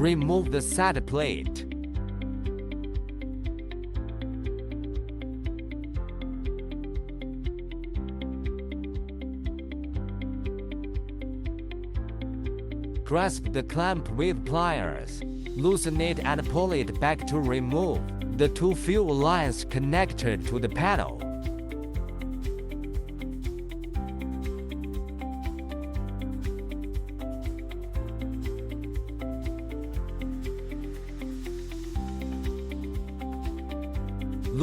Remove the side plate. Grasp the clamp with pliers. Loosen it and pull it back to remove the two fuel lines connected to the panel.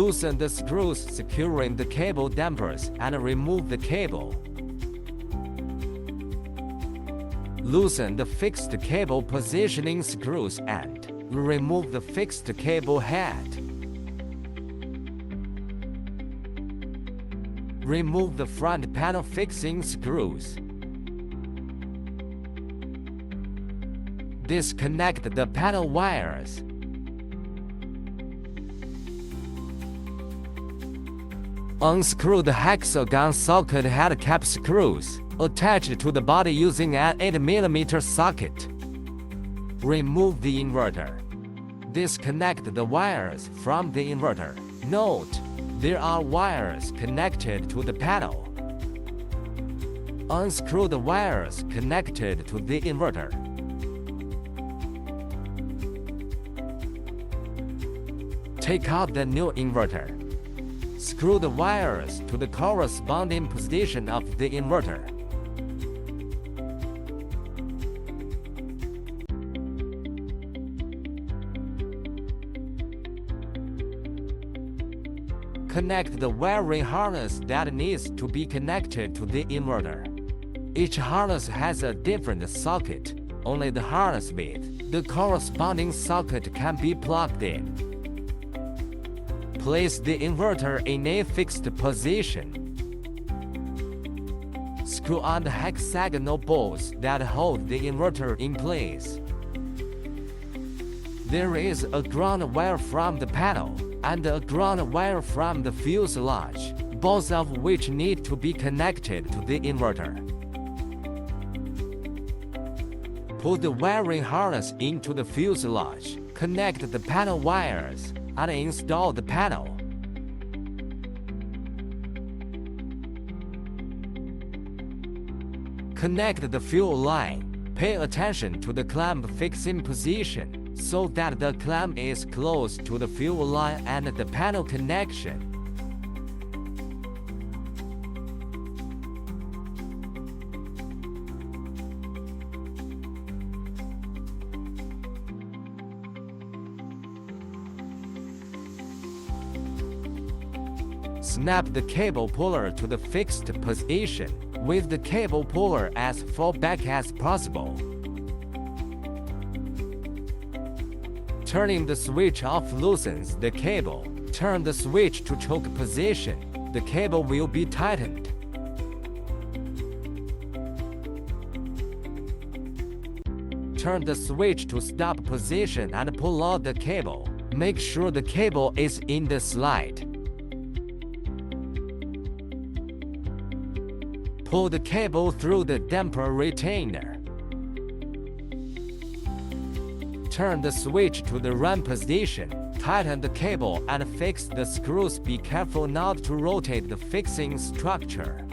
Loosen the screws securing the cable dampers and remove the cable. Loosen the fixed cable positioning screws and remove the fixed cable head. Remove the front panel fixing screws. Disconnect the panel wires. Unscrew the hexagon socket head cap screws attached to the body using an 8mm socket. Remove the inverter. Disconnect the wires from the inverter. Note, there are wires connected to the panel. Unscrew the wires connected to the inverter. Take out the new inverter. Screw the wires to the corresponding position of the inverter. Connect the wiring harness that needs to be connected to the inverter. Each harness has a different socket. Only the harness with the corresponding socket can be plugged in. Place the inverter in a fixed position. Screw on the hexagonal bolts that hold the inverter in place. There is a ground wire from the panel and a ground wire from the fuselage, both of which need to be connected to the inverter. Put the wiring harness into the fuselage, connect the panel wires, and install the panel. Connect the fuel line. Pay attention to the clamp fixing position so that the clamp is close to the fuel line and the panel connection. Snap the cable puller to the fixed position, with the cable puller as far back as possible. Turning the switch off loosens the cable. Turn the switch to choke position. The cable will be tightened. Turn the switch to stop position and pull out the cable. Make sure the cable is in the slide. Pull the cable through the damper retainer. Turn the switch to the run position. Tighten the cable and fix the screws. Be careful not to rotate the fixing structure.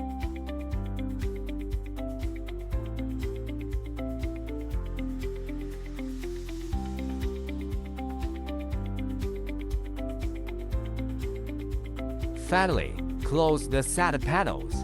Finally, close the side panels.